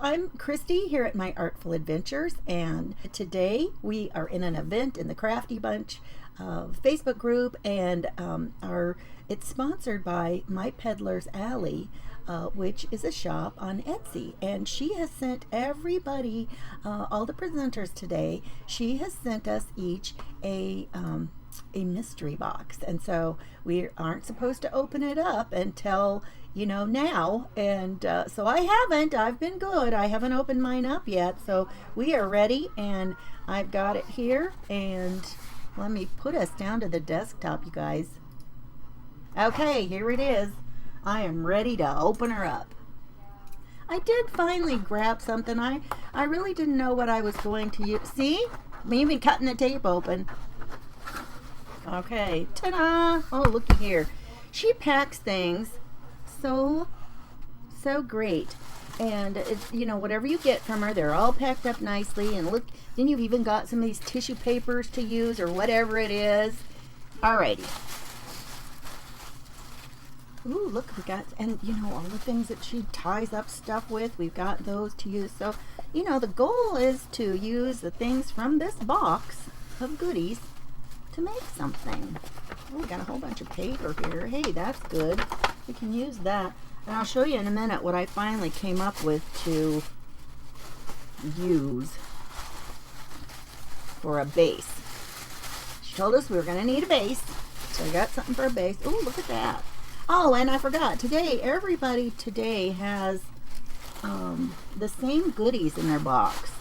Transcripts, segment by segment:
I'm Christy here at My Artful Adventures, and today we are in an event in the Crafty Bunch Facebook group, and it's sponsored by My Peddler's Alley, which is a shop on Etsy, and she has sent everybody, all the presenters today, she has sent us each a mystery box, and so we aren't supposed to open it up until now, and so I've been good. I haven't opened mine up yet, so we are ready, and I've got it here, and let me put us down to the desktop, you guys. Okay, here it is. I am ready to open her up. I did finally grab something. I really didn't know what I was going to use. See? I'm even cutting the tape open. Okay, ta-da! Oh, looky here. She packs things so great, and it's, whatever you get from her, they're all packed up nicely, and look, then you've even got some of these tissue papers to use or whatever it is. Alrighty. Ooh, look, we got, and all the things that she ties up stuff with, we've got those to use. So the goal is to use the things from this box of goodies to make something. Oh, we got a whole bunch of paper here. Hey, that's good. We can use that. And I'll show you in a minute what I finally came up with to use for a base. She told us we were going to need a base, so I got something for a base. Oh, look at that. Oh, and I forgot. Everybody today has the same goodies in their box.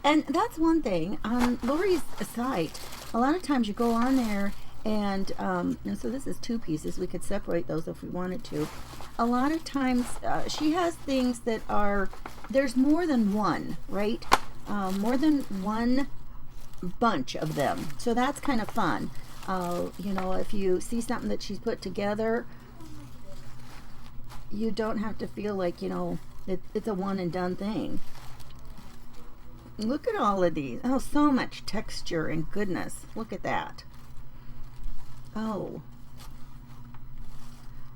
And that's one thing. On Lori's site, a lot of times you go on there, and so this is 2 pieces. We could separate those if we wanted to. A lot of times she has things that are, there's more than one, right? More than one bunch of them. So that's kind of fun. If you see something that she's put together, you don't have to feel like, it's a one and done thing. Look at all of these. Oh, so much texture and goodness. Look at that. Oh,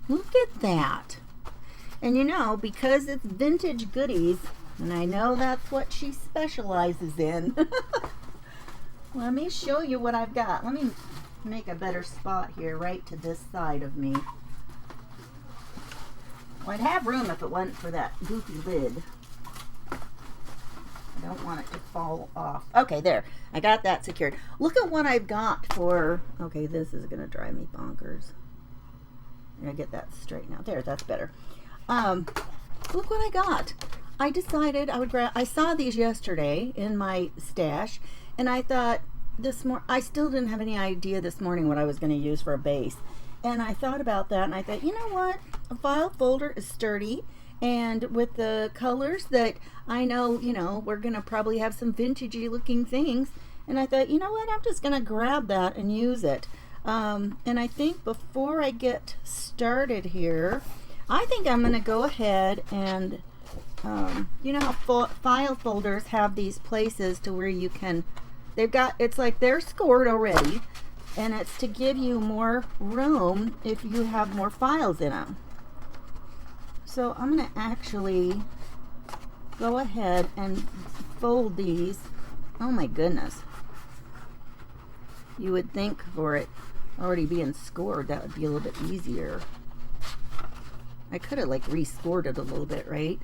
look at that. And because it's vintage goodies, and I know that's what she specializes in, let me show you what I've got. Let me make a better spot here, right to this side of me. Well, I'd have room if it wasn't for that goofy lid. I don't want it to fall off. Okay, there. I got that secured. Look at what I've got for... Okay, this is going to drive me bonkers. I'm going to get that straightened out. There, that's better. Look what I got. I decided I would grab... I saw these yesterday in my stash, and I thought I still didn't have any idea this morning what I was going to use for a base. And I thought about that, and I thought, you know what? A file folder is sturdy. And with the colors that I know, we're going to probably have some vintagey looking things. And I thought, you know what, I'm just going to grab that and use it. And I think before I get started here, I think I'm going to go ahead and, how file folders have these places to where you can, it's like they're scored already. And it's to give you more room if you have more files in them. So I'm going to actually go ahead and fold these. Oh my goodness. You would think for it already being scored, that would be a little bit easier. I could have rescored it a little bit, right?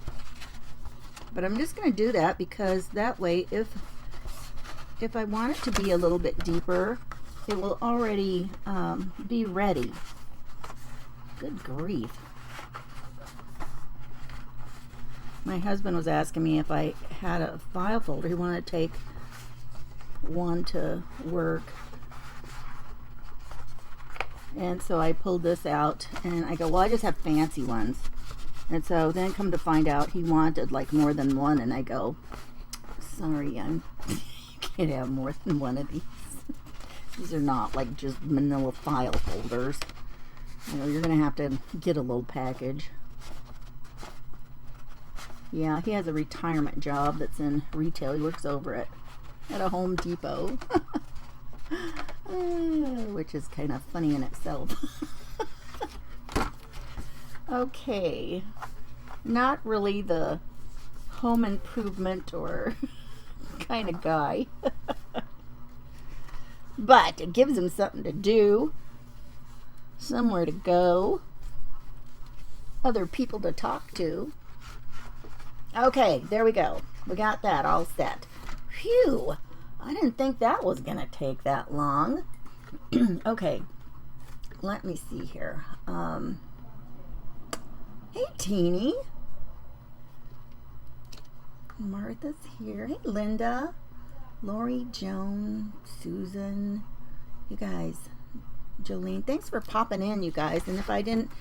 But I'm just going to do that because that way if I want it to be a little bit deeper, it will already be ready. Good grief. My husband was asking me if I had a file folder. He wanted to take one to work. And so I pulled this out and I go, well, I just have fancy ones. And so then come to find out he wanted more than one, and I go, sorry, you can't have more than one of these. These are not just manila file folders. You're going to have to get a little package. Yeah, he has a retirement job that's in retail. He works over at a Home Depot. Which is kind of funny in itself. Okay. Not really the home improvement or kind of guy. But it gives him something to do, somewhere to go, other people to talk to. Okay, there we go. We got that all set. Phew! I didn't think that was going to take that long. Okay, let me see here. Hey, Teeny. Martha's here. Hey, Linda. Lori, Joan, Susan. You guys. Jolene, thanks for popping in, you guys. And if I didn't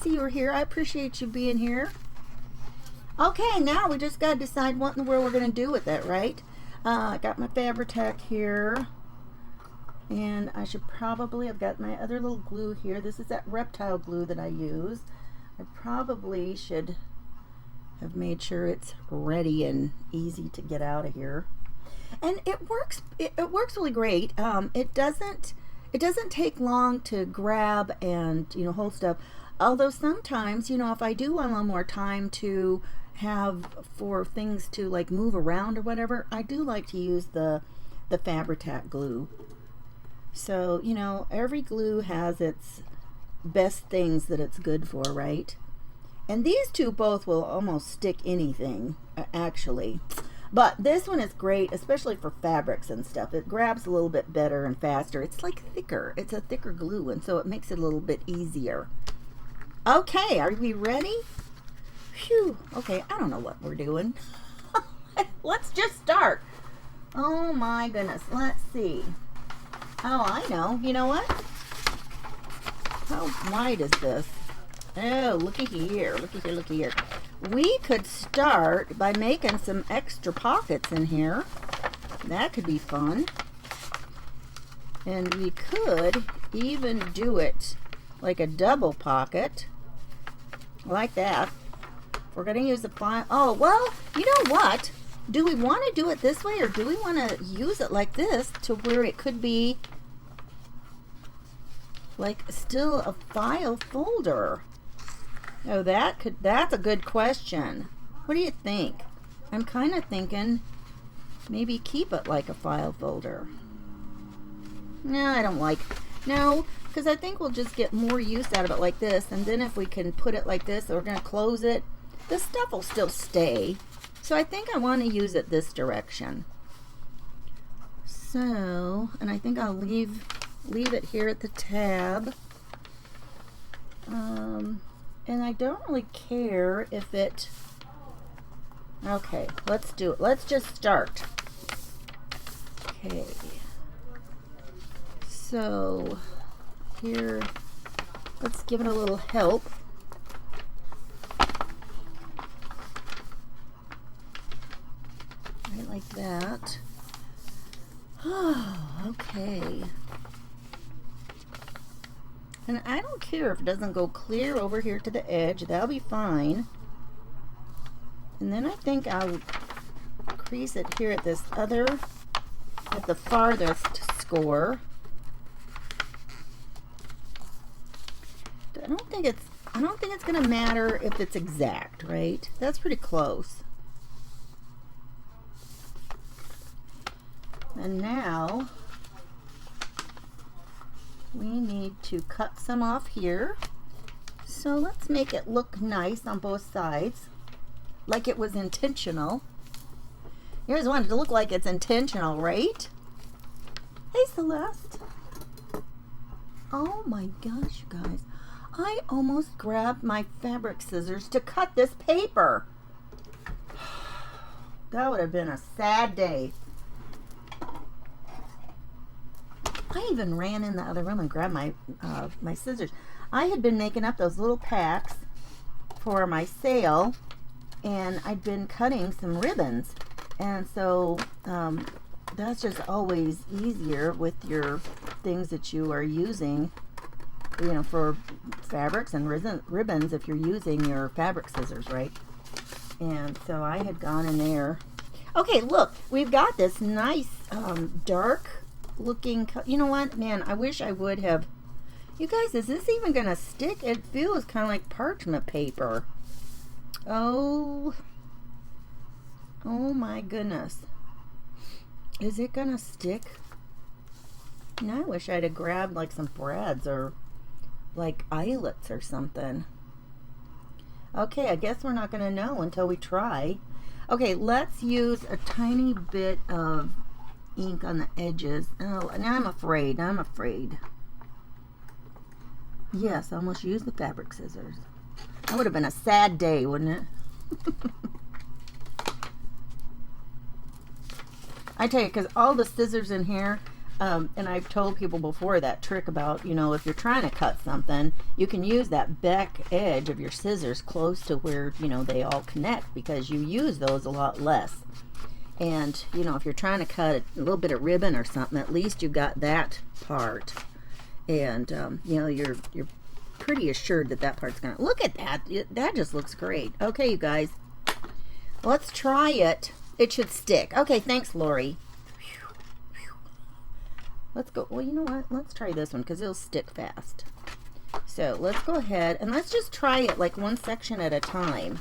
see you were here, I appreciate you being here. Okay, now we just got to decide what in the world we're going to do with it, right? I got my Fabri-Tac here. And I should probably, I've got my other little glue here. This is that reptile glue that I use. I probably should have made sure it's ready and easy to get out of here. And it works really great. It doesn't take long to grab and, hold stuff. Although sometimes, if I do want a little more time to have for things to like move around or whatever, I do like to use the Fabri-Tac glue. So, every glue has its best things that it's good for, right? And these two both will almost stick anything, actually. But this one is great, especially for fabrics and stuff. It grabs a little bit better and faster. It's like thicker. It's a thicker glue, and so it makes it a little bit easier. Okay, are we ready? Phew. Okay, I don't know what we're doing. Let's just start. Oh my goodness. Let's see. Oh, I know. You know what? How wide is this? Oh, looky here. Looky here, looky here. We could start by making some extra pockets in here. That could be fun. And we could even do it like a double pocket. Like that. We're going to use the fine. Oh, well, you know what? Do we want to do it this way, or do we want to use it like this to where it could be like still a file folder? Oh, that's a good question. What do you think? I'm kind of thinking maybe keep it like a file folder. No, I don't like. No, because I think we'll just get more use out of it like this, and then if we can put it like this, we're going to close it. This stuff will still stay. So I think I want to use it this direction. So, and I think I'll leave it here at the tab. And I don't really care if it... Okay, let's do it. Let's just start. Okay. So, here, let's give it a little help. Right like that. Oh, okay. And I don't care if it doesn't go clear over here to the edge. That'll be fine. And then I think I'll crease it here at this other, at the farthest score. I don't think it's going to matter if it's exact, right? That's pretty close. And now we need to cut some off here. So let's make it look nice on both sides, like it was intentional. You guys want it to look like it's intentional, right? Hey, Celeste. Oh my gosh, you guys. I almost grabbed my fabric scissors to cut this paper. That would have been a sad day. I even ran in the other room and grabbed my my scissors. I had been making up those little packs for my sale, and I'd been cutting some ribbons, and so that's just always easier with your things that you are using, you know, for fabrics and ribbons if you're using your fabric scissors, right? And so I had gone in there. Okay, look, we've got this nice dark looking, you know what, man, I wish I would have. You guys, is this even gonna stick? It feels kind of like parchment paper. Oh, Oh my goodness. Is it gonna stick? I wish I'd have grabbed like some threads or like eyelets or something. Okay, I guess we're not gonna know until we try. Okay, let's use a tiny bit of ink on the edges. Oh, now I'm afraid. Yes, I almost used the fabric scissors. That would have been a sad day, wouldn't it? I tell you, because all the scissors in here, and I've told people before that trick about, if you're trying to cut something, you can use that back edge of your scissors close to where, they all connect, because you use those a lot less. And, if you're trying to cut a little bit of ribbon or something, at least you got that part. And, you're pretty assured that part's going to... Look at that. That just looks great. Okay, you guys. Let's try it. It should stick. Okay, thanks, Lori. Let's go. Well, you know what? Let's try this one because it'll stick fast. So let's go ahead and let's just try it like one section at a time.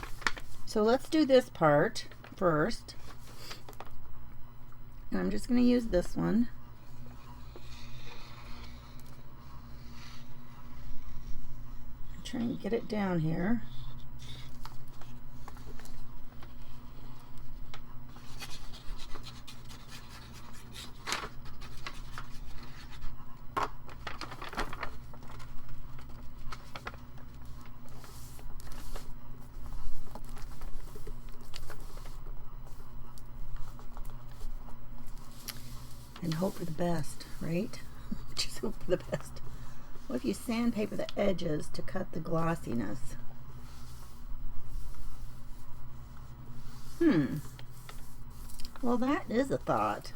So let's do this part first. And I'm just going to use this one. Try and get it down here. And hope for the best, right? Just hope for the best. What if you sandpaper the edges to cut the glossiness? Well, that is a thought.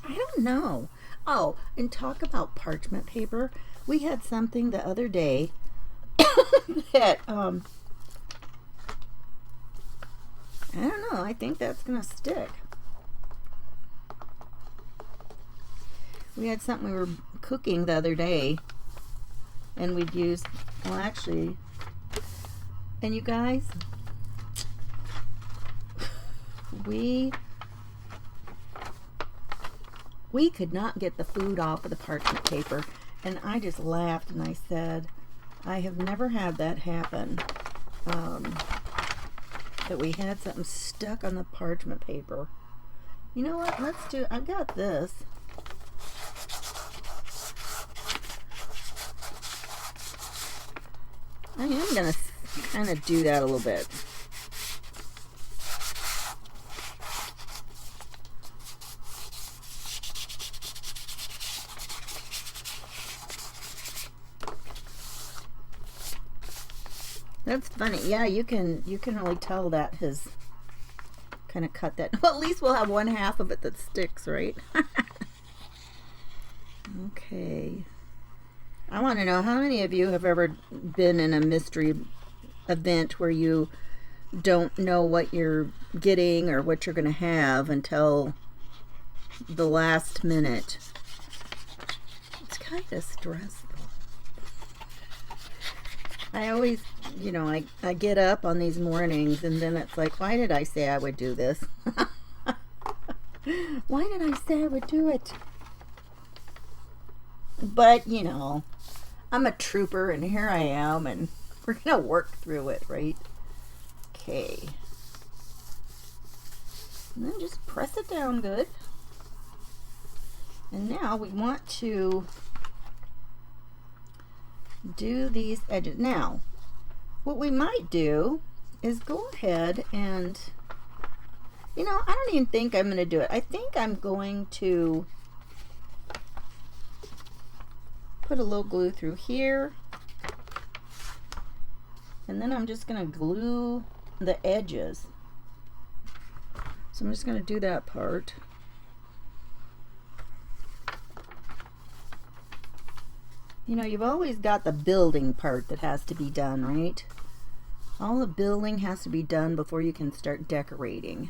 I don't know. Oh, and talk about parchment paper. We had something the other day that, I don't know. I think that's going to stick. We had something we were cooking the other day, and we'd used, well, actually, and you guys, we could not get the food off of the parchment paper, and I just laughed and I said, I have never had that happen, that we had something stuck on the parchment paper. You know what, let's do, I've got this. I am going to kind of do that a little bit. That's funny. Yeah, you can really tell that has kind of cut that. Well, at least we'll have one half of it that sticks, right? Okay. I want to know how many of you have ever been in a mystery event where you don't know what you're getting or what you're going to have until the last minute. It's kind of stressful. I always, I get up on these mornings and then it's like, why did I say I would do this? Why did I say I would do it? But, I'm a trooper and here I am and we're going to work through it, right? Okay. And then just press it down good. And now we want to do these edges. Now, what we might do is go ahead and, I don't even think I'm going to do it. I think I'm going to put a little glue through here, and then I'm just going to glue the edges. So I'm just going to do that part. You've always got the building part that has to be done, right? All the building has to be done before you can start decorating.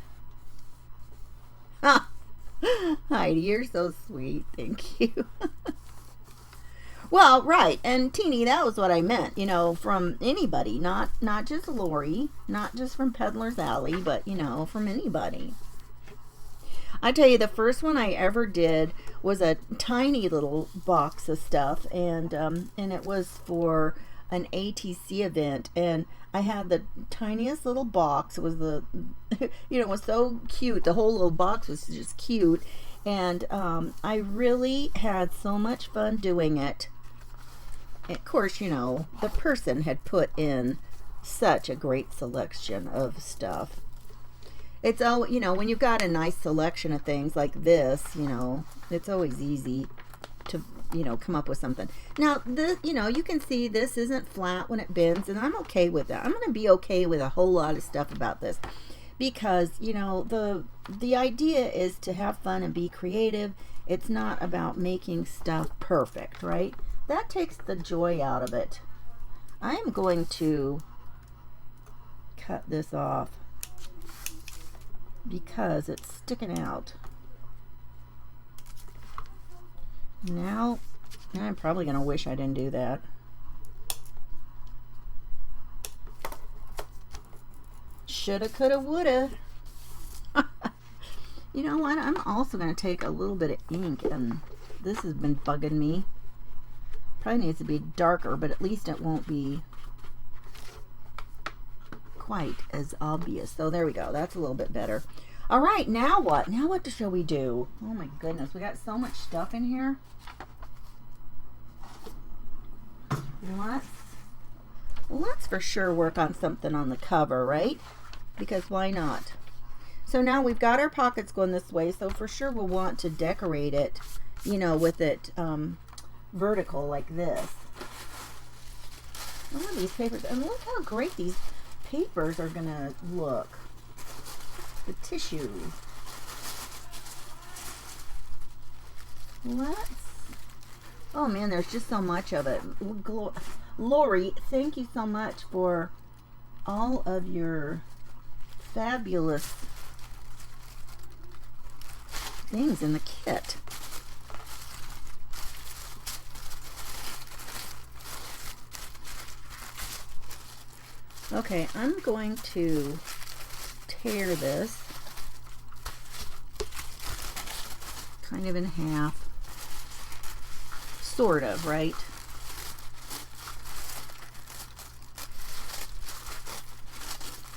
Ha! Heidi, you're so sweet. Thank you. Well, right. And Teeny, that was what I meant, you know, from anybody, not just Lori, not just from Peddler's Alley, but, you know, from anybody. I tell you, the first one I ever did was a tiny little box of stuff, and it was for an ATC event, and I had the tiniest little box. It was the, you know, it was so cute. The whole little box was just cute, and I really had so much fun doing it. And of course, you know, the person had put in such a great selection of stuff. It's all, you know, when you've got a nice selection of things like this, you know, it's always easy to, you know, come up with something. Now, this, you know, you can see this isn't flat when it bends, and I'm okay with that. I'm going to be okay with a whole lot of stuff about this because, you know, the idea is to have fun and be creative. It's not about making stuff perfect, right? That takes the joy out of it. I am going to cut this off because it's sticking out. Now I'm probably going to wish I didn't do that. Shoulda, coulda, woulda. You know what? I'm also going to take a little bit of ink, and this has been bugging me. Probably needs to be darker, but at least it won't be quite as obvious. So there we go. That's a little bit better. All right, now what? Now what shall we do? Oh my goodness, we got so much stuff in here. Let's for sure work on something on the cover, right? Because why not? So now we've got our pockets going this way, so for sure we'll want to decorate it, you know, with it vertical like this. Look at these papers, and look how great these papers are gonna look. The tissue. Oh man, there's just so much of it. Lori, thank you so much for all of your fabulous things in the kit. Okay, I'm going to tear this kind of in half. Sort of, right?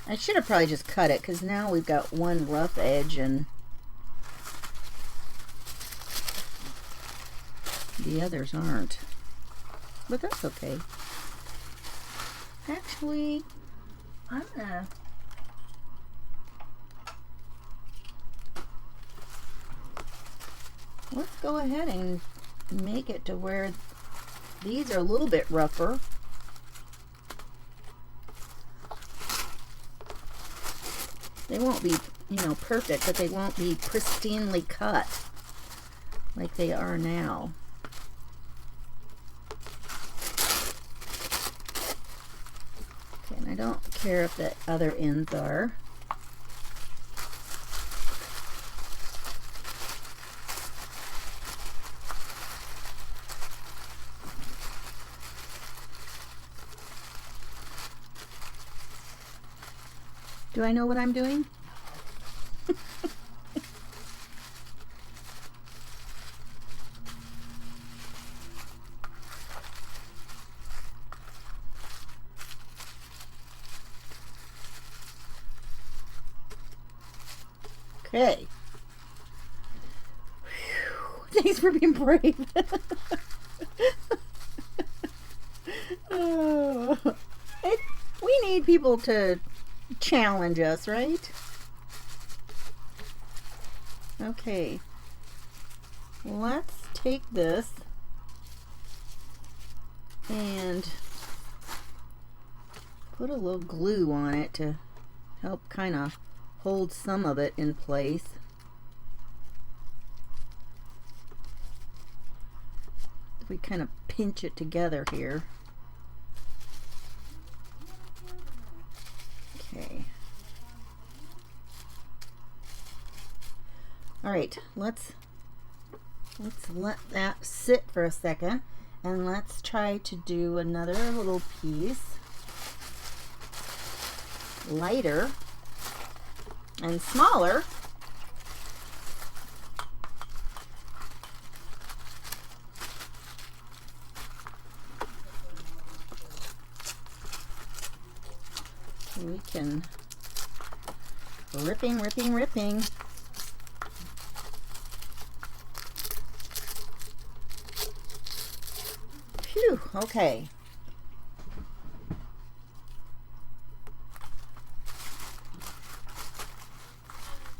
I should have probably just cut it because now we've got one rough edge and the others aren't. But that's okay. Actually, I'm gonna let's go ahead and make it to where these are a little bit rougher. They won't be, you know, perfect, but they won't be pristinely cut like they are now. Okay, and I don't care if the other ends are. Do I know what I'm doing? Okay. Whew. Thanks for being brave. Oh. We need people to challenge us, right? Okay. Let's take this and put a little glue on it to help kind of hold some of it in place. We kind of pinch it together here. Okay. All right, let's let that sit for a second, And let's try to do another little piece, lighter and smaller. We can ripping. Phew, okay.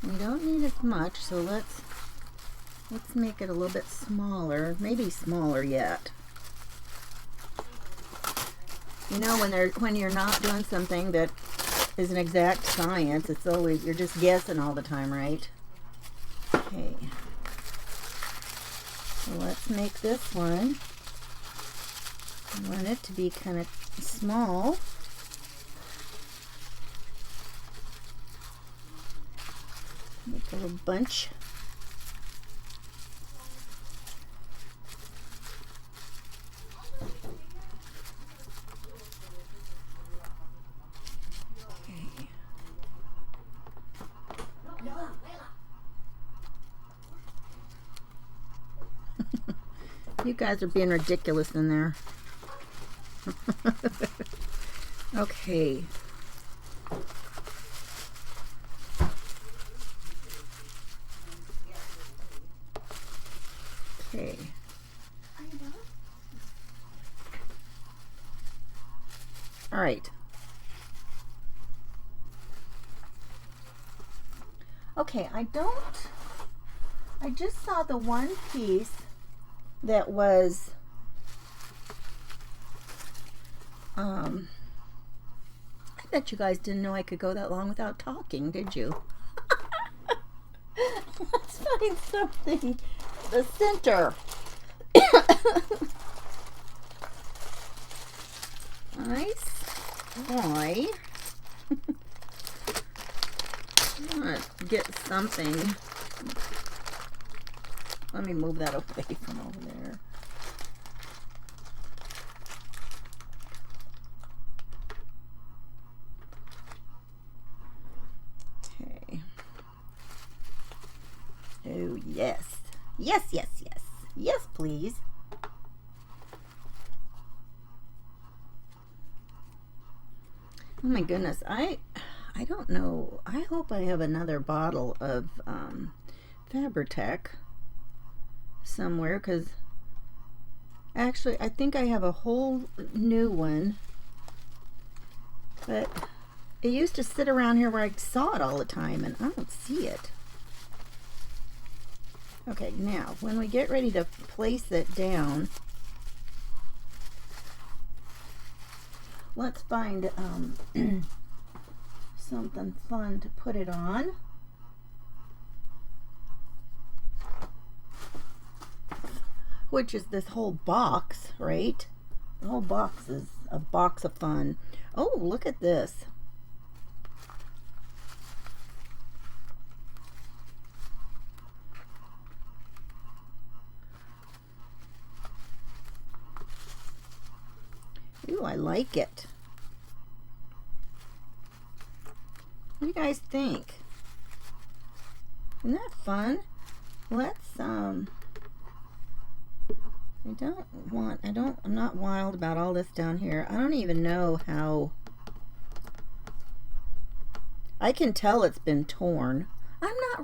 We don't need as much, so let's make it a little bit smaller, maybe smaller yet. You know, when you're not doing something that is an exact science, it's always, you're just guessing all the time, right? Okay. So let's make this one. I want it to be kind of small. Make a little bunch. You guys are being ridiculous in there. Okay. Okay. All right. Okay, I just saw the one piece that was I bet you guys didn't know I could go that long without talking, did you? Let's find something. The center. Nice. Boy. Let's get something. Let me move that away from over there. Okay. Oh, yes. Yes, yes, yes. Yes, please. Oh my goodness. I don't know. I hope I have another bottle of Fabri-Tac somewhere, because actually I think I have a whole new one, but it used to sit around here where I saw it all the time, and I don't see it. Okay, now when we get ready to place it down, let's find something fun to put it on. Which is this whole box, right? The whole box is a box of fun. Oh, look at this. Ooh, I like it. What do you guys think? Isn't that fun? Let's I'm not wild about all this down here. I don't even know how. I can tell it's been torn. I'm not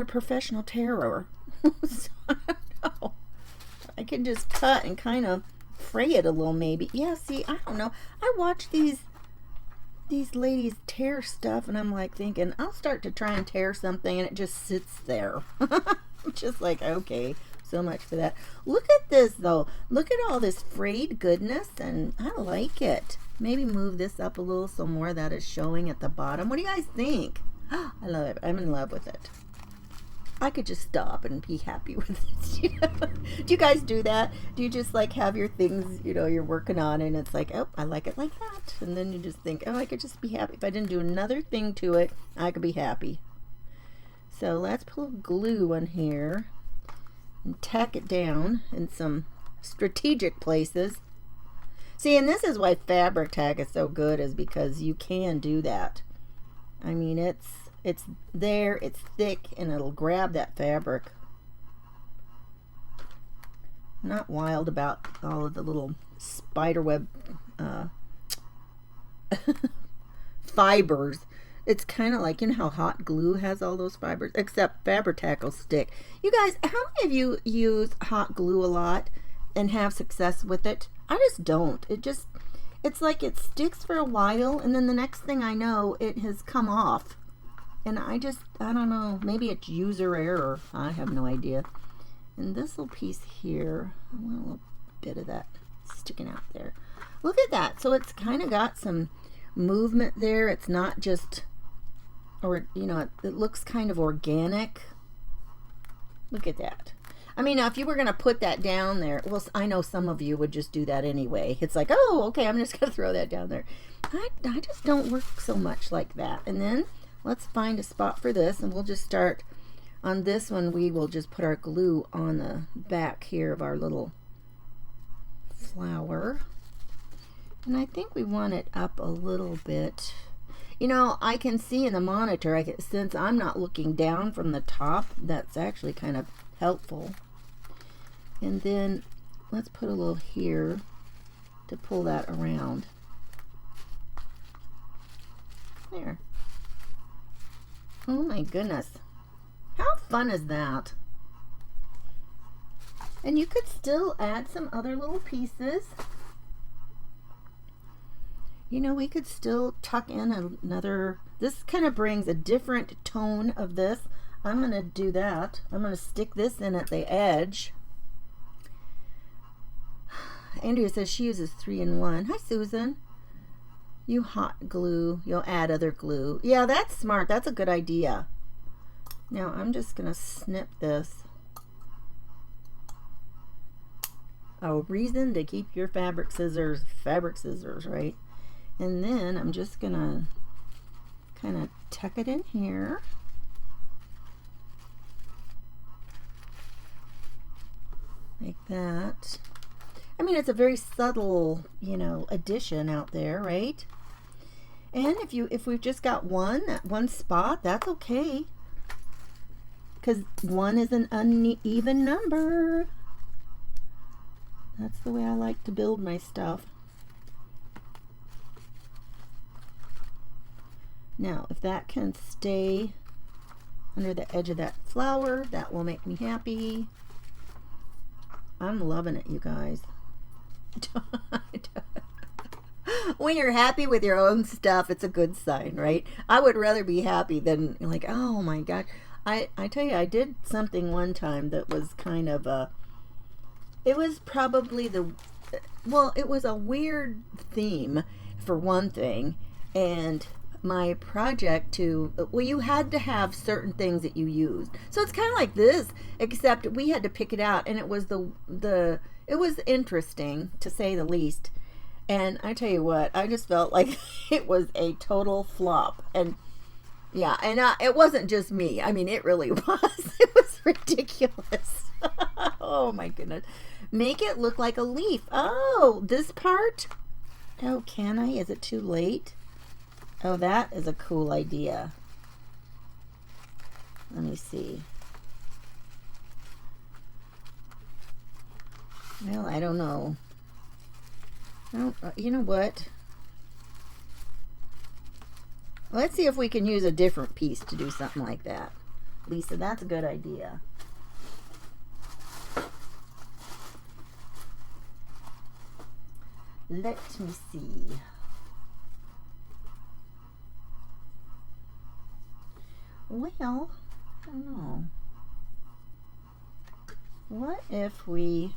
a professional tearer. So I don't know. I can just cut and kind of fray it a little maybe. Yeah, see, I don't know. I watch these ladies tear stuff and I'm like thinking, I'll start to try and tear something and it just sits there. I'm just like, okay. So much for that. Look at this though. Look at all this frayed goodness, and I like it. Maybe move this up a little so more of that is showing at the bottom. What do you guys think? I love it. I'm in love with it. I could just stop and be happy with it. Do you guys do that? Do you just like have your things, you're working on and it's like, oh, I like it like that. And then you just think, oh, I could just be happy. If I didn't do another thing to it, I could be happy. So let's put glue on here and tack it down in some strategic places. See, and this is why fabric tag is so good, is because you can do that. I mean, it's there, it's thick, and it'll grab that fabric. I'm not wild about all of the little spiderweb fibers. It's kind of like, you know how hot glue has all those fibers, except Fabri-Tac will stick. You guys, how many of you use hot glue a lot and have success with it? I just don't. It's like it sticks for a while, and then the next thing I know, it has come off. And I don't know, maybe it's user error. I have no idea. And this little piece here, I want a little bit of that sticking out there. Look at that. So it's kind of got some movement there. It's not just, or, you know, it looks kind of organic. Look at that. I mean, now if you were going to put that down there, well, I know some of you would just do that anyway. It's like, oh, okay, I'm just going to throw that down there. I just don't work so much like that. And then let's find a spot for this, and we'll just start on this one. We will just put our glue on the back here of our little flower. And I think we want it up a little bit. You know, I can see in the monitor, since I'm not looking down from the top, that's actually kind of helpful. And then let's put a little here to pull that around. There. Oh my goodness. How fun is that? And you could still add some other little pieces. You know, we could still tuck in another, this kind of brings a different tone of this. I'm going to do that. I'm going to stick this in at the edge. Andrea says she uses 3-in-1. Hi, Susan. You hot glue. You'll add other glue. Yeah, that's smart. That's a good idea. Now, I'm just going to snip this. A reason to keep your fabric scissors, right? And then I'm just going to kind of tuck it in here. Like that. I mean, it's a very subtle, you know, addition out there, right? And if we've just got one spot, that's okay. Because 1 is an uneven number. That's the way I like to build my stuff. Now, if that can stay under the edge of that flower, that will make me happy. I'm loving it, you guys. When you're happy with your own stuff, it's a good sign, right? I would rather be happy than like, oh my God. I tell you, I did something one time that was kind of it was probably it was a weird theme for one thing, and my project you had to have certain things that you used. So it's kind of like this, except we had to pick it out, and it was it was interesting, to say the least. And I tell you what, I just felt like it was a total flop. And yeah, and it wasn't just me. I mean, it really was. It was ridiculous. Oh my goodness. Make it look like a leaf. Oh, this part? Oh, can I? Is it too late? Oh, that is a cool idea. Let me see. Well, I don't know. You know what? Let's see if we can use a different piece to do something like that. Lisa, that's a good idea. Let me see. Well, I don't know. What if we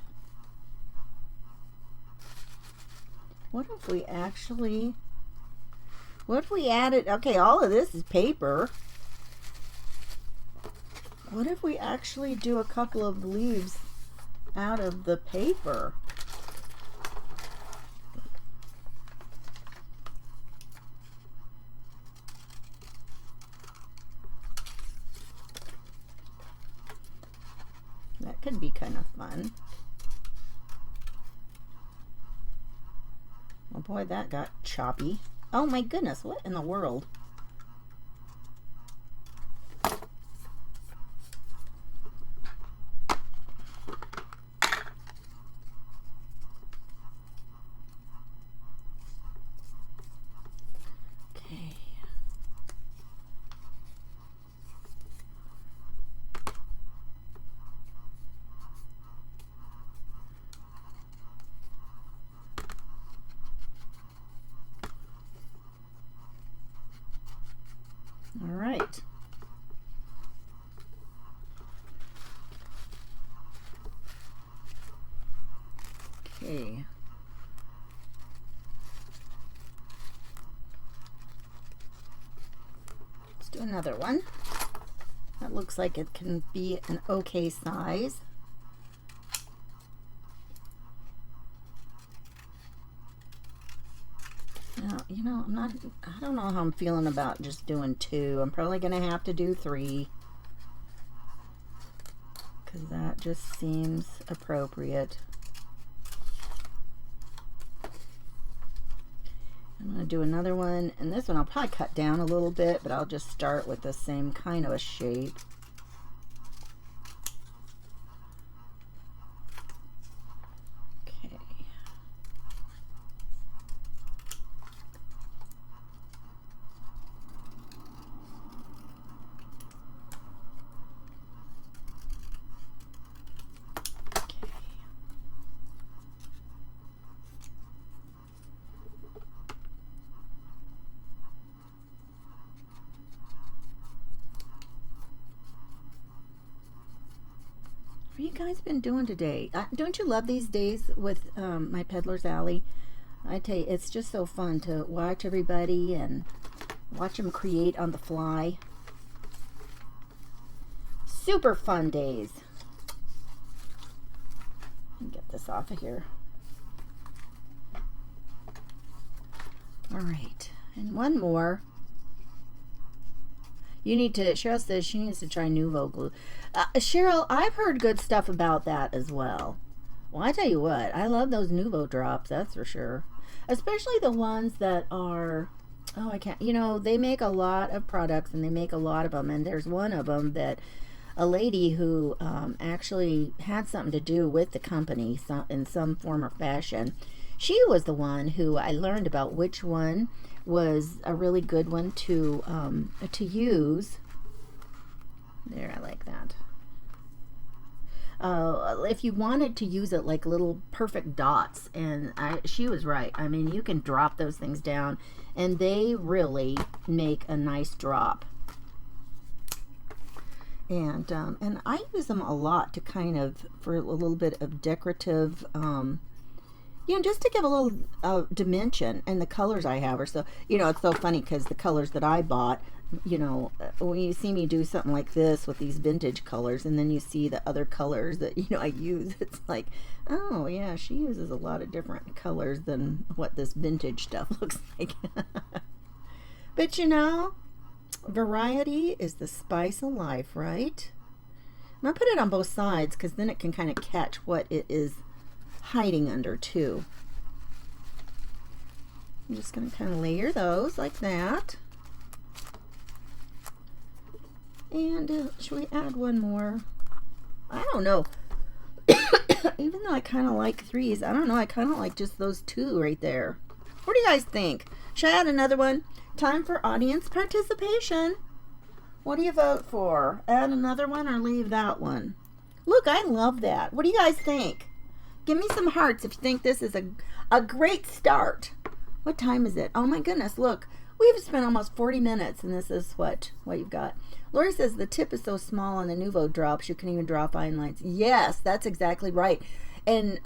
added, okay, all of this is paper. What if we actually do a couple of leaves out of the paper? That could be kind of fun. Boy, that got choppy. Oh my goodness, what in the world? Okay. All right. Okay. Let's do another one. That looks like it can be an okay size. Now, you know, I don't know how I'm feeling about just doing 2. I'm probably going to have to do 3. Because that just seems appropriate. I'm going to do another one, and this one I'll probably cut down a little bit, but I'll just start with the same kind of a shape. Okay. What have you guys been doing today? Don't you love these days with my Peddler's Alley? I tell you, it's just so fun to watch everybody and watch them create on the fly. Super fun days. Let me get this off of here. All right, and one more. You need to, Cheryl says she needs to try Nouveau glue. Cheryl, I've heard good stuff about that as well. Well, I tell you what, I love those Nouveau drops, that's for sure. Especially the ones that are, oh, I can't, you know, they make a lot of products and they make a lot of them. And there's one of them that a lady who actually had something to do with the company in some form or fashion. She was the one who I learned about which one was a really good one to use. There, I like that. If you wanted to use it like little perfect dots, and she was right. I mean, you can drop those things down, and they really make a nice drop. And I use them a lot to kind of, for a little bit of decorative, you know, just to give a little dimension. And the colors I have are so, you know, it's so funny because the colors that I bought, you know, when you see me do something like this with these vintage colors, and then you see the other colors that, you know, I use, it's like, oh yeah, she uses a lot of different colors than what this vintage stuff looks like. But you know, variety is the spice of life, right? I'm gonna put it on both sides because then it can kind of catch what it is hiding under too. I'm just going to kind of layer those like that. And should we add one more? I don't know. Even though I kind of like 3s, I don't know, I kind of like just those 2 right there. What do you guys think? Should I add another one? Time for audience participation. What do you vote for? Add another one or leave that one? Look, I love that. What do you guys think? Give me some hearts if you think this is a great start. What time is it? Oh my goodness, look. We've spent almost 40 minutes and this is what you've got. Lori says the tip is so small on the Nouveau drops you can even draw fine lines. Yes, that's exactly right. And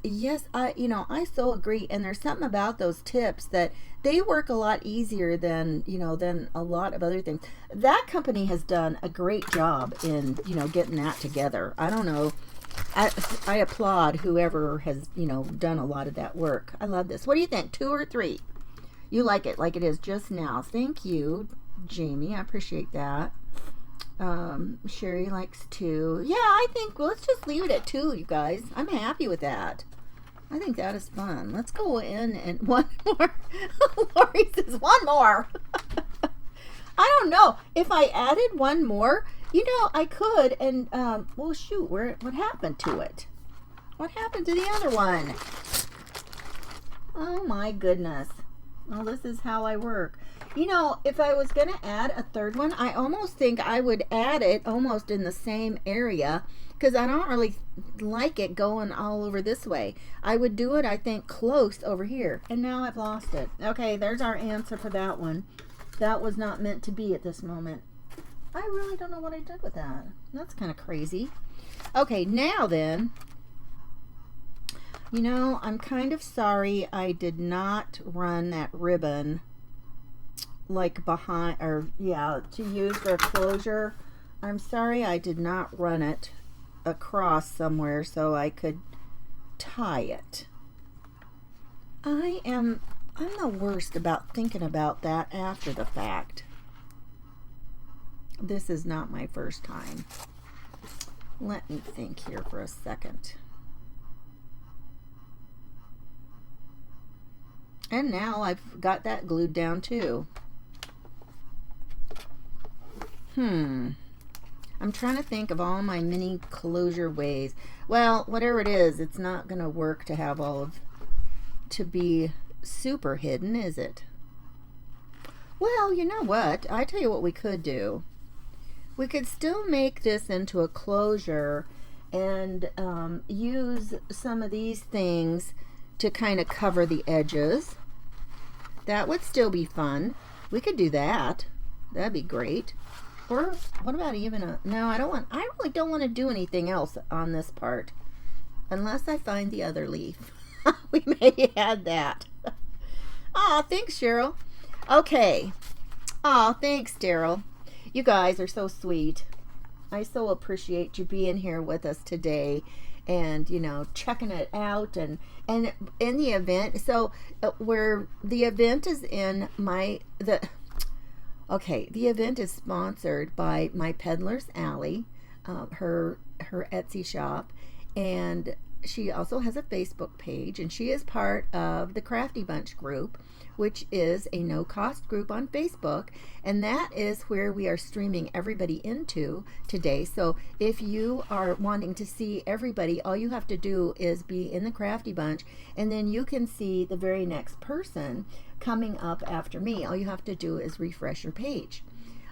yes, I so agree. And there's something about those tips that they work a lot easier than, than a lot of other things. That company has done a great job in, getting that together. I don't know. I applaud whoever has, done a lot of that work. I love this. What do you think? 2 or 3? You like it like it is just now. Thank you, Jamie. I appreciate that. Sherry likes 2. Yeah, I think, well, let's just leave it at 2, you guys. I'm happy with that. I think that is fun. Let's go in and one more. Lori says one more. I don't know. If I added one more, you know, I could. And, well, shoot, what happened to it? What happened to the other one? Oh, my goodness. Well, this is how I work. You know, if I was going to add a third one, I almost think I would add it almost in the same area, because I don't really like it going all over this way. I would do it, I think, close over here. And now I've lost it. Okay, there's our answer for that one. That was not meant to be at this moment. I really don't know what I did with that. That's kind of crazy. Okay, now then, you know, I'm kind of sorry I did not run that ribbon like behind, or yeah, to use for a closure. I'm sorry I did not run it across somewhere so I could tie it. I'm the worst about thinking about that after the fact. This is not my first time. Let me think here for a second. And now I've got that glued down too. I'm trying to think of all my mini closure ways. Well, whatever it is, it's not going to work to have to be super hidden, is it? Well, you know what? I tell you what we could do. We could still make this into a closure and use some of these things to kind of cover the edges. That would still be fun. We could do that. That'd be great. Or what about even no, I really don't want to do anything else on this part. Unless I find the other leaf. We may add that. Aw, thanks, Cheryl. Okay. Aw, thanks, Daryl. You guys are so sweet. I so appreciate you being here with us today and, you know, checking it out and in the event. So where the event is the event is sponsored by My Peddler's Alley, her Etsy shop, and she also has a Facebook page, and she is part of the Crafty Bunch group, which is a no-cost group on Facebook, and that is where we are streaming everybody into today. So if you are wanting to see everybody, all you have to do is be in the Crafty Bunch, and then you can see the very next person coming up after me. All you have to do is refresh your page.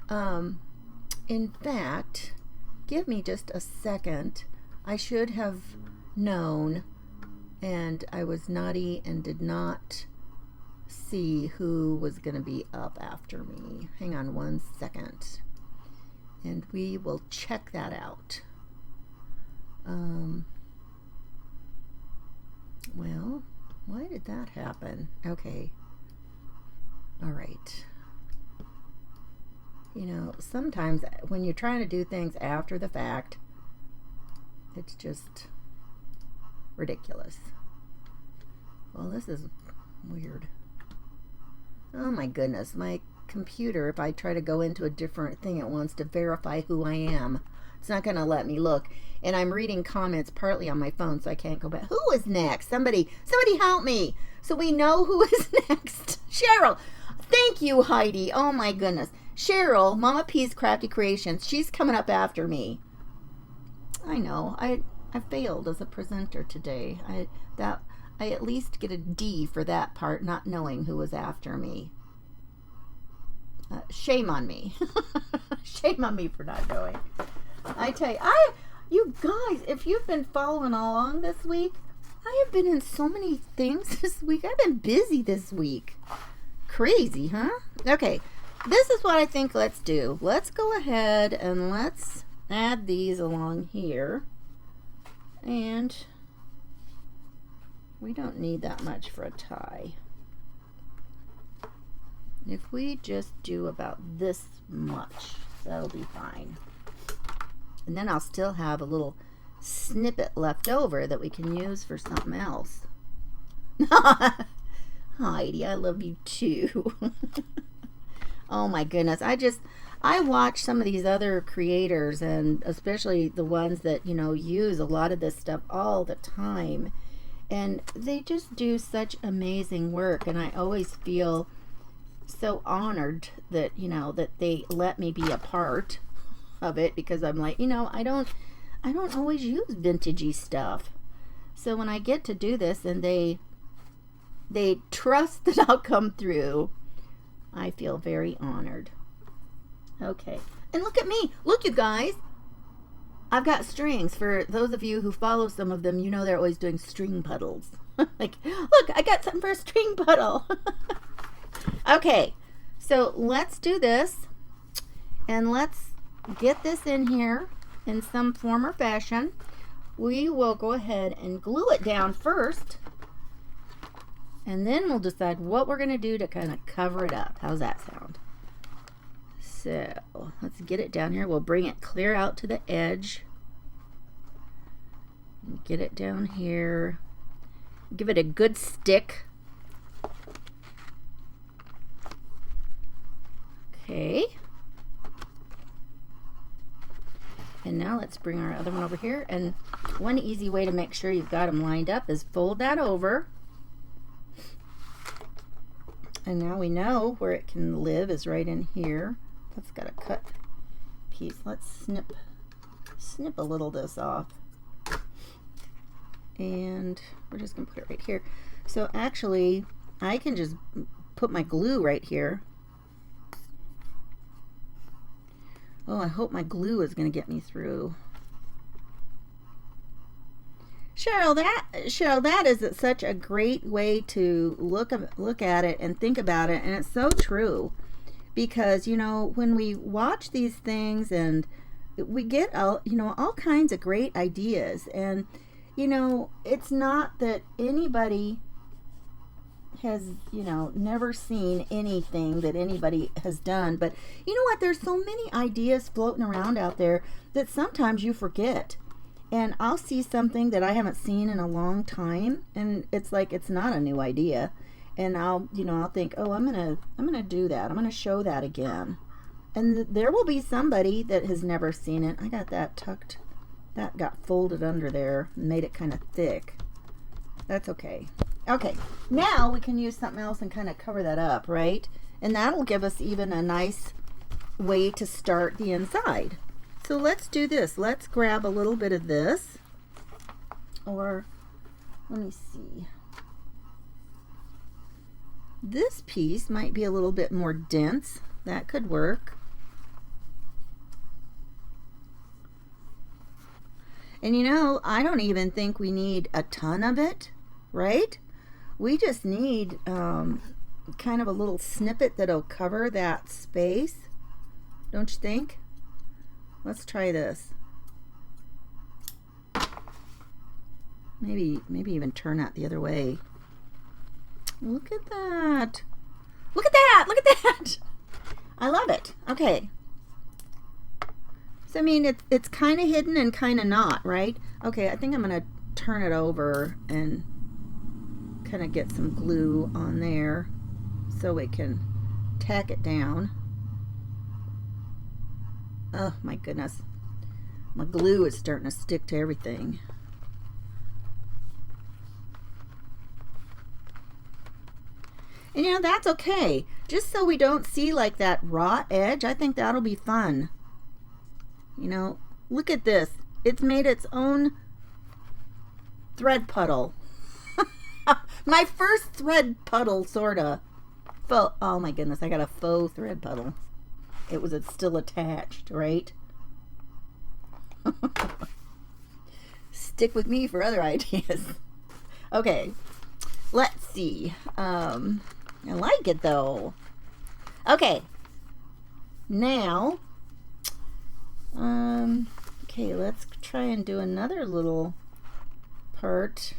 In fact, give me just a second. I should have known, and I was naughty and did not see who was going to be up after me. Hang on one second, and we will check that out. Well, why did that happen? Okay. All right. You know, sometimes when you're trying to do things after the fact, it's just ridiculous. Well, this is weird. Oh my goodness, my computer, if I try to go into a different thing, it wants to verify who I am. It's not going to let me look. And I'm reading comments partly on my phone, so I can't go back. Who is next? Somebody help me so we know who is next. Cheryl. Thank you, Heidi. Oh my goodness. Cheryl, Mama P's Crafty Creations. She's coming up after me. I know. I failed as a presenter today. I at least get a D for that part, not knowing who was after me. Shame on me. Shame on me for not knowing. I tell you, you guys, if you've been following along this week, I have been in so many things this week. I've been busy this week. Crazy, huh? Okay, this is what I think let's do. Let's go ahead and let's add these along here. And we don't need that much for a tie. If we just do about this much, that'll be fine. And then I'll still have a little snippet left over that we can use for something else. Heidi, I love you too. Oh my goodness. I watch some of these other creators, and especially the ones that, you know, use a lot of this stuff all the time. And they just do such amazing work, and I always feel so honored that, you know, that they let me be a part of it, because I'm like, you know, I don't always use vintagey stuff. So when I get to do this and they trust that I'll come through, I feel very honored. Okay. And look at me. Look, you guys. I've got strings. For those of you who follow some of them, you know they're always doing string puddles. Like, look, I got something for a string puddle. Okay, so let's do this. And let's get this in here in some form or fashion. We will go ahead and glue it down first. And then we'll decide what we're going to do to kind of cover it up. How's that sound? So let's get it down here. We'll bring it clear out to the edge. Get it down here. Give it a good stick. Okay. And now let's bring our other one over here. And one easy way to make sure you've got them lined up is fold that over. And now we know where it can live is right in here. That's got a cut piece. Let's snip a little of this off. And we're just gonna put it right here. So actually, I can just put my glue right here. Oh, I hope my glue is gonna get me through. Cheryl, that is such a great way to look at it and think about it, and it's so true. Because, you know, when we watch these things and we get all kinds of great ideas, and you know, it's not that anybody has, you know, never seen anything that anybody has done, but you know what, there's so many ideas floating around out there that sometimes you forget. And I'll see something that I haven't seen in a long time, and it's like it's not a new idea. And I'll think, oh, I'm gonna do that. I'm gonna show that again. And there will be somebody that has never seen it. I got that tucked. That got folded under there and made it kind of thick. That's okay. Okay, now we can use something else and kind of cover that up, right? And that'll give us even a nice way to start the inside. So let's do this. Let's grab a little bit of this. Or, let me see. This piece might be a little bit more dense. That could work. And you know, I don't even think we need a ton of it, right? We just need kind of a little snippet that'll cover that space. Don't you think? Let's try this. Maybe even turn that the other way. Look at that. Look at that. Look at that. I love it. Okay. So, I mean, it's kind of hidden and kind of not, right? Okay, I think I'm going to turn it over and kind of get some glue on there so we can tack it down. Oh, my goodness. My glue is starting to stick to everything. And you know, that's okay. Just so we don't see like that raw edge, I think that'll be fun. You know, look at this. It's made its own thread puddle. My first thread puddle, sorta. Oh my goodness, I got a faux thread puddle. It was still attached, right? Stick with me for other ideas. Okay, let's see. I like it though. Okay, now, okay, let's try and do another little part.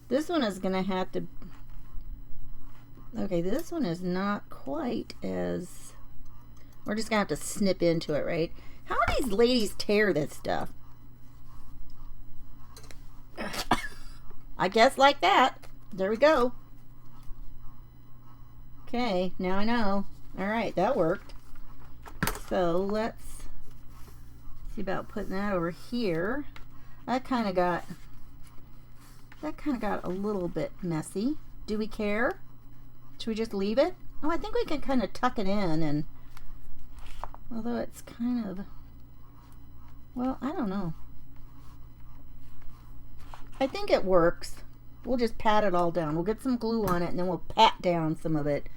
This one is gonna have to, okay, this one is not quite as, we're just gonna have to snip into it, right? How do these ladies tear this stuff? I guess like that. There we go. Okay, now I know. All right, that worked. So let's see about putting that over here. That kind of got That kind of got a little bit messy. Do we care? Should we just leave it? Oh, I think we can kind of tuck it in, and although it's kind of, well, I don't know. I think it works. We'll just pat it all down. We'll get some glue on it, and then we'll pat down some of it.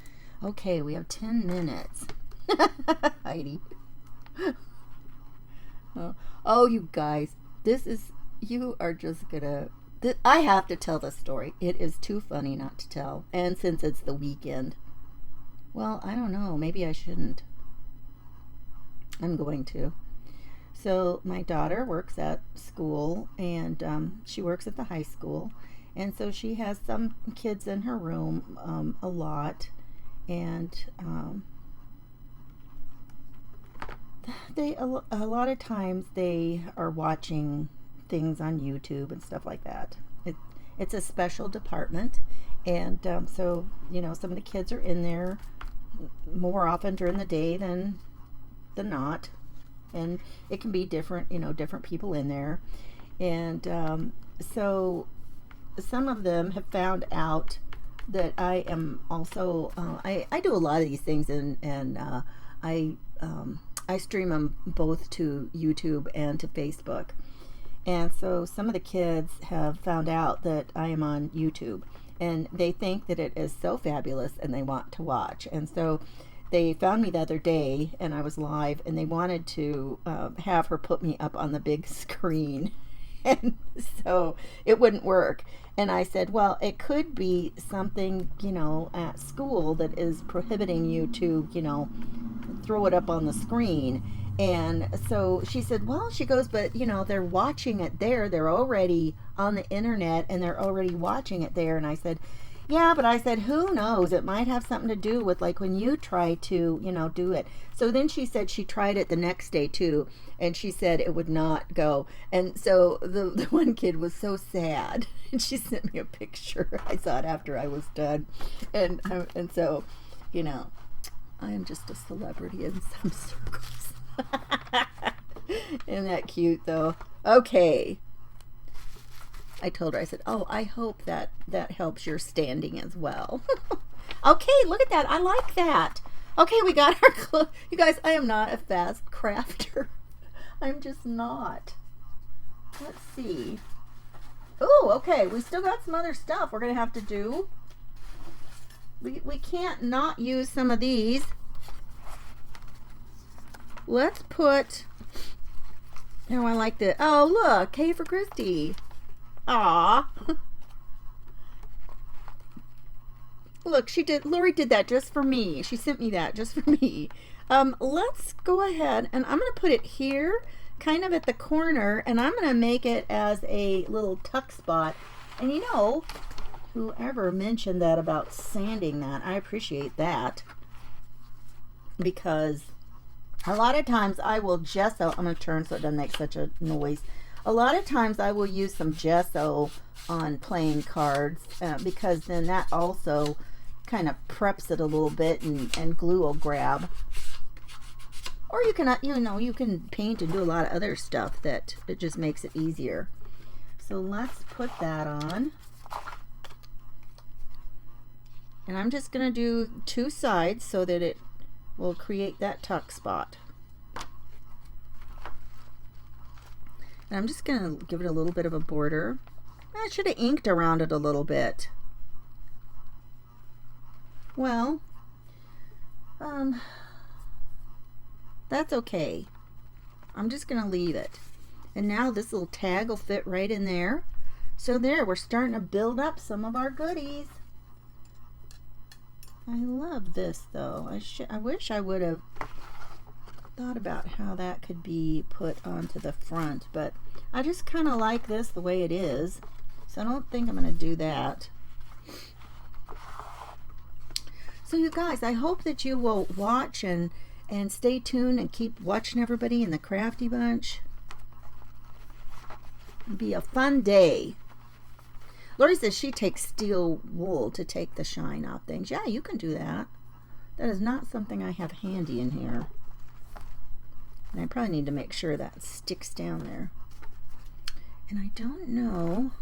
Okay, we have 10 minutes. Heidi. Oh, you guys, this is, you are just gonna, I have to tell this story. It is too funny not to tell. And since it's the weekend, well, I don't know, maybe I shouldn't. I'm going to. So my daughter works at school, and she works at the high school, and so she has some kids in her room a lot, and a lot of times they are watching things on YouTube and stuff like that. It's a special department, and so some of the kids are in there more often during the day than not, and it can be different different people in there, and so some of them have found out that I am also I do a lot of these things, and I stream them both to YouTube and to Facebook. And so some of the kids have found out that I am on YouTube, and they think that it is so fabulous and they want to watch. And so they found me the other day, and I was live, and they wanted to have her put me up on the big screen. And so it wouldn't work. And I said, well, it could be something, at school that is prohibiting you to, throw it up on the screen. And so she said, well, she goes, but they're watching it there. They're already on the internet, and they're already watching it there. And I said, yeah, but I said, who knows? It might have something to do with like when you try to, do it. So then she said she tried it the next day too, and she said it would not go. And so the one kid was so sad, and she sent me a picture. I saw it after I was done, and so, I am just a celebrity in some circles. Isn't that cute though? Okay. I told her, I said, oh, I hope that helps your standing as well. Okay, look at that. I like that. Okay, we got our clothes. You guys, I am not a fast crafter. I'm just not. Let's see. Oh, okay. We still got some other stuff we're going to have to do. We can't not use some of these. Let's put, oh, I like the, oh, look, K for Christy. Aw. Look, Lori did that just for me. She sent me that just for me. Let's go ahead, and I'm going to put it here, kind of at the corner, and I'm going to make it as a little tuck spot. And whoever mentioned that about sanding that, I appreciate that, because a lot of times I will gesso. I'm going to turn so it doesn't make such a noise. A lot of times I will use some gesso on playing cards because then that also kind of preps it a little bit, and glue will grab. Or you can, you can paint and do a lot of other stuff that it just makes it easier. So let's put that on. And I'm just going to do two sides so that it will create that tuck spot. And I'm just going to give it a little bit of a border. I should have inked around it a little bit. Well, that's okay. I'm just going to leave it. And now this little tag will fit right in there. So there, we're starting to build up some of our goodies. I love this though. I wish I would have thought about how that could be put onto the front, but I just kind of like this the way it is, so I don't think I'm going to do that. So you guys, I hope that you will watch and stay tuned and keep watching everybody in the Crafty Bunch. It'll be a fun day. Lori says she takes steel wool to take the shine off things. Yeah, you can do that. That is not something I have handy in here. And I probably need to make sure that sticks down there. And I don't know.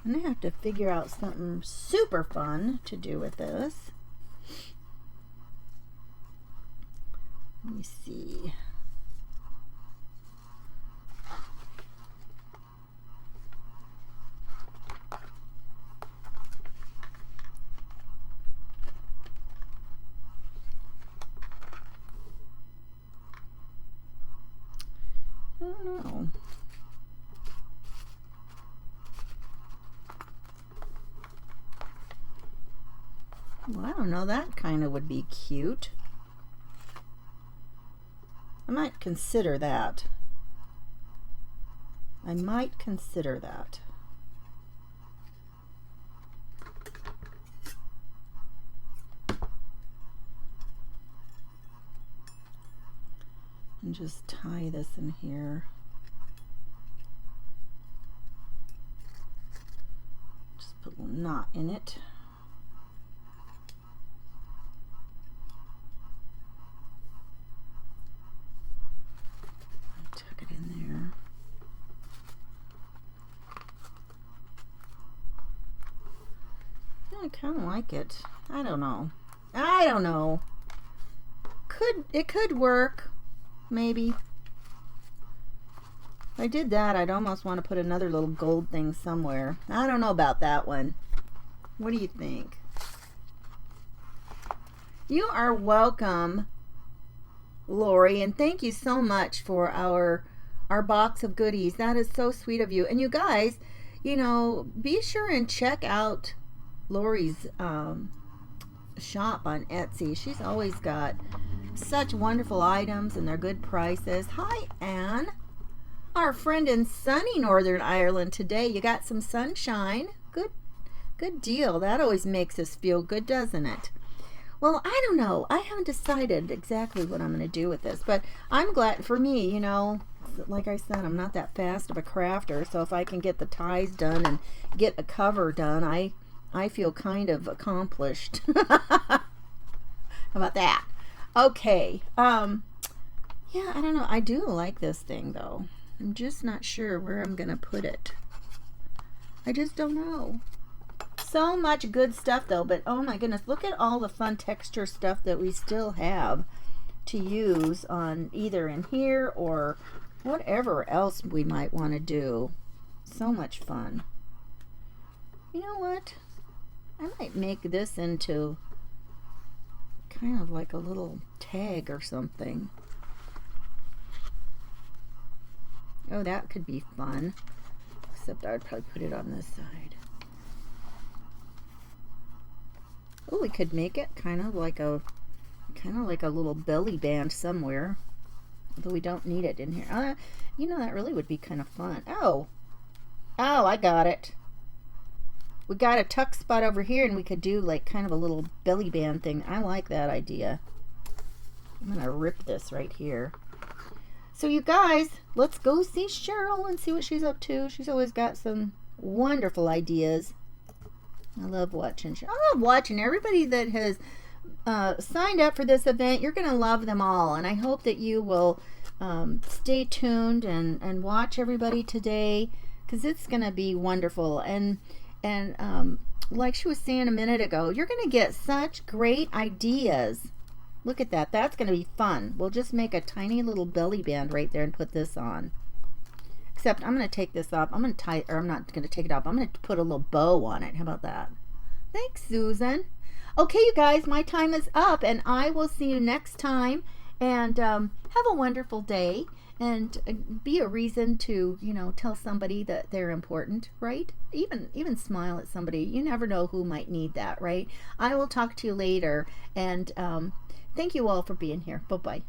I'm gonna have to figure out something super fun to do with this. Let me see. I don't know. Well, I don't know. That kind of would be cute. I might consider that. I might consider that. And just tie this in here. Just put a little knot in it. Tuck it in there. Yeah, I kind of like it. I don't know. I don't know. It could work. Maybe. If I did that, I'd almost want to put another little gold thing somewhere. I don't know about that one. What do you think? You are welcome, Lori, and thank you so much for our box of goodies. That is so sweet of you. And you guys, you know, be sure and check out Lori's shop on Etsy. She's always got such wonderful items and they're good prices. Hi, Anne. Our friend in sunny Northern Ireland today. You got some sunshine. Good deal. That always makes us feel good, doesn't it? Well, I don't know. I haven't decided exactly what I'm going to do with this, but I'm glad for me, you know, like I said, I'm not that fast of a crafter, so if I can get the ties done and get a cover done, I feel kind of accomplished. How about that? Okay. Yeah, I don't know. I do like this thing though. I'm just not sure where I'm gonna put it. I just don't know. So much good stuff though, but oh my goodness, look at all the fun texture stuff that we still have to use on either in here or whatever else we might want to do. So much fun. You know what? I might make this into kind of like a little tag or something. Oh, that could be fun. Except I would probably put it on this side. Oh, we could make it kind of like a little belly band somewhere. Although we don't need it in here. You know, that really would be kind of fun. Oh, I got it. We got a tuck spot over here and we could do like kind of a little belly band thing. I like that idea. I'm gonna rip this right here. So you guys, let's go see Cheryl and see what she's up to. She's always got some wonderful ideas. I love watching. I love watching everybody that has signed up for this event. You're gonna love them all, and I hope that you will stay tuned and watch everybody today, because it's gonna be wonderful. And like she was saying a minute ago, you're gonna get such great ideas. Look at that. That's gonna be fun. We'll just make a tiny little belly band right there and put this on. Except I'm gonna take this off. I'm gonna tie, or I'm not gonna take it off. I'm gonna put a little bow on it. How about that? Thanks, Susan. Okay, you guys, my time is up, and I will see you next time. And have a wonderful day, and be a reason to, you know, tell somebody that they're important, right? Even smile at somebody. You never know who might need that, right? I will talk to you later, and thank you all for being here. Bye-bye.